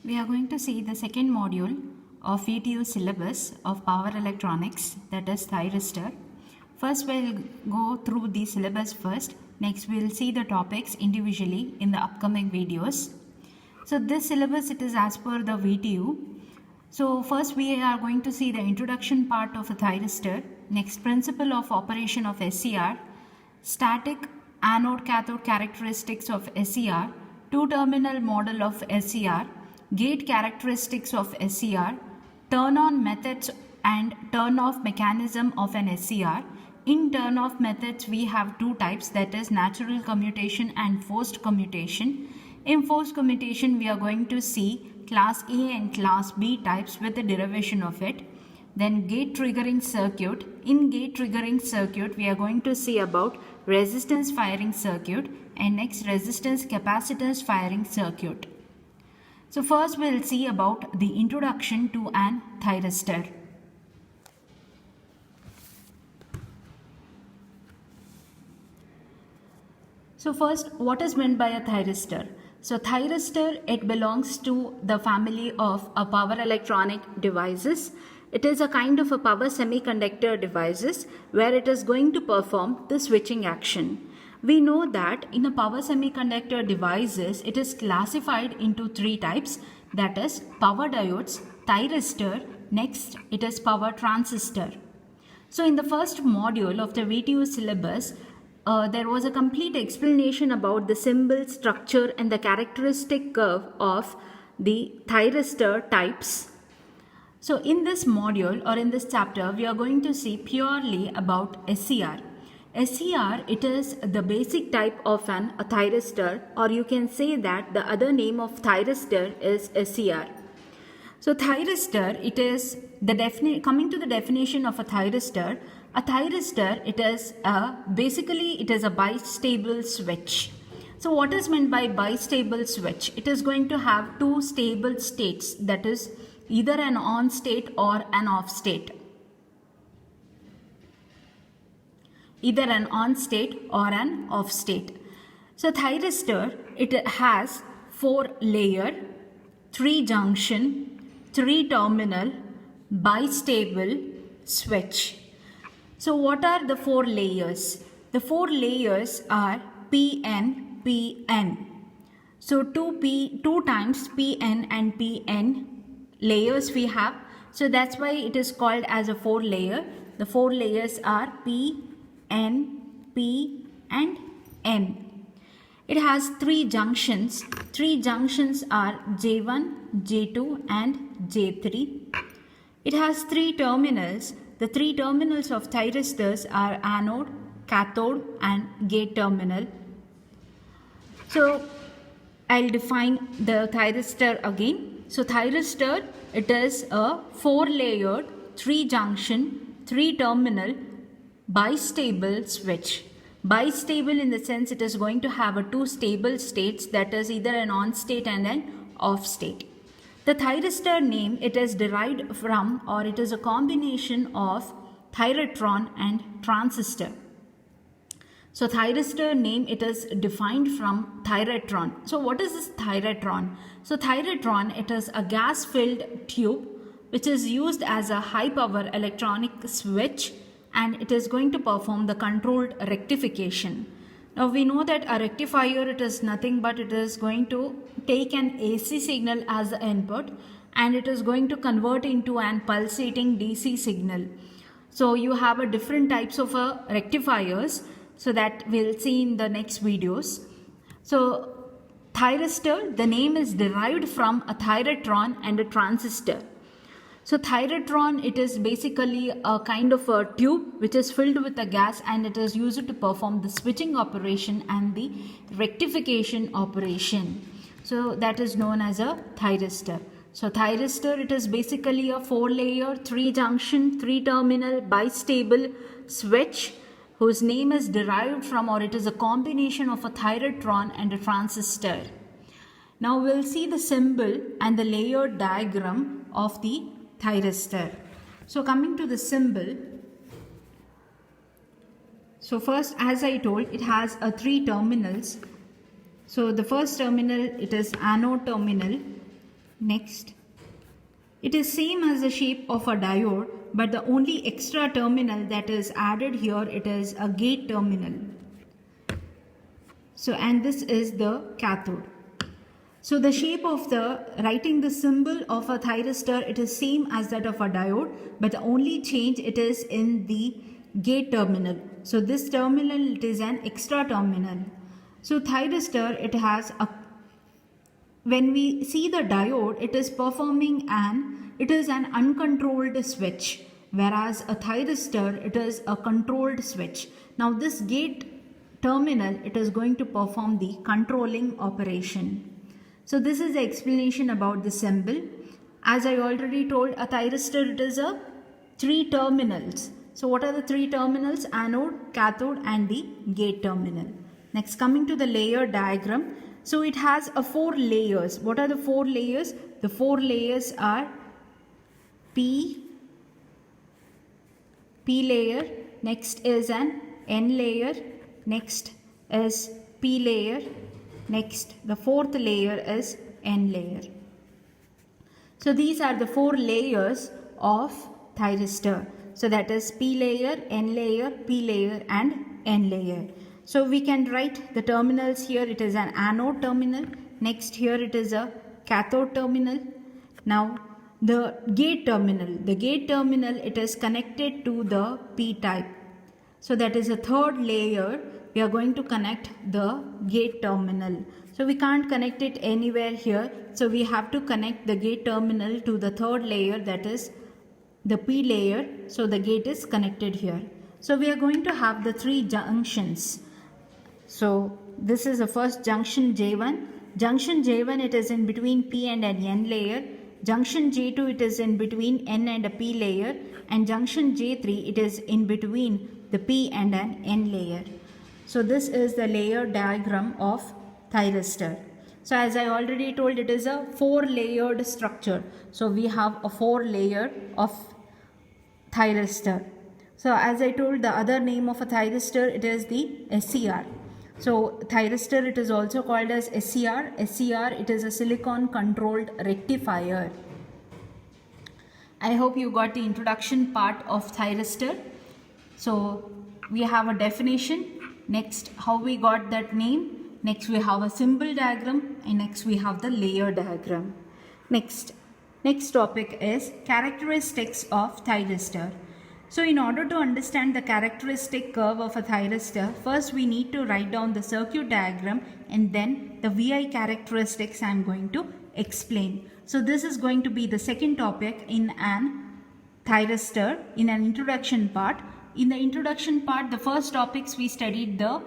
We are going to see the second module of VTU syllabus of power electronics, that is thyristor. First we'll go through the syllabus first. Next we'll see the topics individually in the upcoming videos. So this syllabus, it is as per the VTU. So first we are going to see the introduction part of a thyristor. Next, principle of operation of SCR. Static anode cathode characteristics of SCR. Two-terminal model of SCR. Gate characteristics of SCR, turn-on methods and turn-off mechanism of an SCR. In turn-off methods, we have two types, that is natural commutation and forced commutation. In forced commutation, we are going to see class A and class B types with the derivation of it. Then gate triggering circuit. In gate triggering circuit, we are going to see about resistance firing circuit, and next resistance capacitance firing circuit. So first we'll see about the introduction to an thyristor. So first, what is meant by a thyristor? So thyristor, it belongs to the family of a power electronic devices. It is a kind of a power semiconductor devices where it is going to perform the switching action. We know that in a power semiconductor devices, it is classified into three types, that is power diodes, thyristor, next it is power transistor. So in the first module of the VTU syllabus, there was a complete explanation about the symbol, structure and the characteristic curve of the thyristor types. So in this module or in this chapter, we are going to see purely about SCR. SCR, it is the basic type of a thyristor, or you can say that the other name of thyristor is SCR. So thyristor, it is coming to the definition of a thyristor, it is basically it is a bistable switch. So what is meant by bistable switch? It is going to have two stable states, that is either an on state or an off state. Either an on state or an off state. So thyristor, it has 4 layer, 3 junction, 3 terminal, bistable switch. So what are the 4 layers? The 4 layers are PN, PN. So 2 times PN and PN layers we have. So that's why it is called as a 4 layer. The 4 layers are P, N, P and N. It has 3 junctions. 3 junctions are J1, J2 and J3. It has 3 terminals. The 3 terminals of thyristors are anode, cathode and gate terminal. So I'll define the thyristor again. So thyristor, it is a 4-layered, 3-junction, 3-terminal bistable switch. Bistable in the sense it is going to have a 2 stable states, that is either an on state and an off state. The thyristor name, it is derived from, or it is a combination of thyratron and transistor. So thyristor name, it is defined from thyratron. So what is this thyratron? So thyratron, it is a gas filled tube which is used as a high power electronic switch, and it is going to perform the controlled rectification. Now we know that a rectifier, it is nothing but it is going to take an AC signal as the input and it is going to convert into an pulsating DC signal. So you have a different types of rectifiers, so that we'll see in the next videos. So thyristor, the name is derived from a thyratron and a transistor. So thyratron, it is basically a kind of a tube which is filled with a gas, and it is used to perform the switching operation and the rectification operation. So that is known as a thyristor. So thyristor, it is basically a 4-layer, 3-junction, 3-terminal bistable switch whose name is derived from, or it is a combination of a thyratron and a transistor. Now we'll see the symbol and the layer diagram of the thyristor. So coming to the symbol, so first, as I told, it has 3 terminals. So the first terminal, it is anode terminal. Next, it is same as the shape of a diode, but the only extra terminal that is added here, it is a gate terminal. So, and this is the cathode. So the shape of writing the symbol of a thyristor, it is same as that of a diode, but the only change it is in the gate terminal. So this terminal, it is an extra terminal. So thyristor, it has a, when we see the diode, it is performing it is an uncontrolled switch, whereas a thyristor, it is a controlled switch. Now this gate terminal, it is going to perform the controlling operation. So this is the explanation about the symbol. As I already told, a thyristor, it is a 3 terminals. So what are the 3 terminals? Anode, cathode and the gate terminal. Next, coming to the layer diagram. So it has 4 layers. What are the 4 layers? The 4 layers are P layer, next is an N layer, next is P layer, next the 4th layer is N layer. So these are the 4 layers of thyristor. So that is P layer, N layer, P layer and N layer. So we can write the terminals here. It is an anode terminal. Next here it is a cathode terminal. Now the gate terminal. The gate terminal, it is connected to the P type. So that is a 3rd layer. We are going to connect the gate terminal. So we can't connect it anywhere here. So we have to connect the gate terminal to the 3rd layer, that is the P layer. So the gate is connected here. So we are going to have the 3 junctions. So this is the first junction J1. Junction J1, it is in between P and an N layer. Junction J2, it is in between N and a P layer. And junction J3, it is in between the P and an N layer. So this is the layer diagram of thyristor. So as I already told, it is a 4-layered structure. So we have a 4 layer of thyristor. So as I told, the other name of a thyristor, it is the SCR. So thyristor, it is also called as SCR. SCR, it is a silicon controlled rectifier. I hope you got the introduction part of thyristor. So we have a definition. Next, how we got that name. Next, we have a symbol diagram. And next, we have the layer diagram. Next topic is characteristics of thyristor. So in order to understand the characteristic curve of a thyristor, first we need to write down the circuit diagram and then the VI characteristics I am going to explain. So this is going to be the second topic in an thyristor in an introduction part. In the introduction part, the first topics we studied the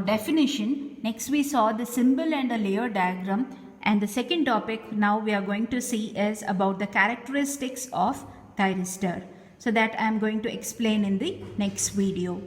definition. Next we saw the symbol and the layer diagram. And the second topic now we are going to see is about the characteristics of thyristor. So that I am going to explain in the next video.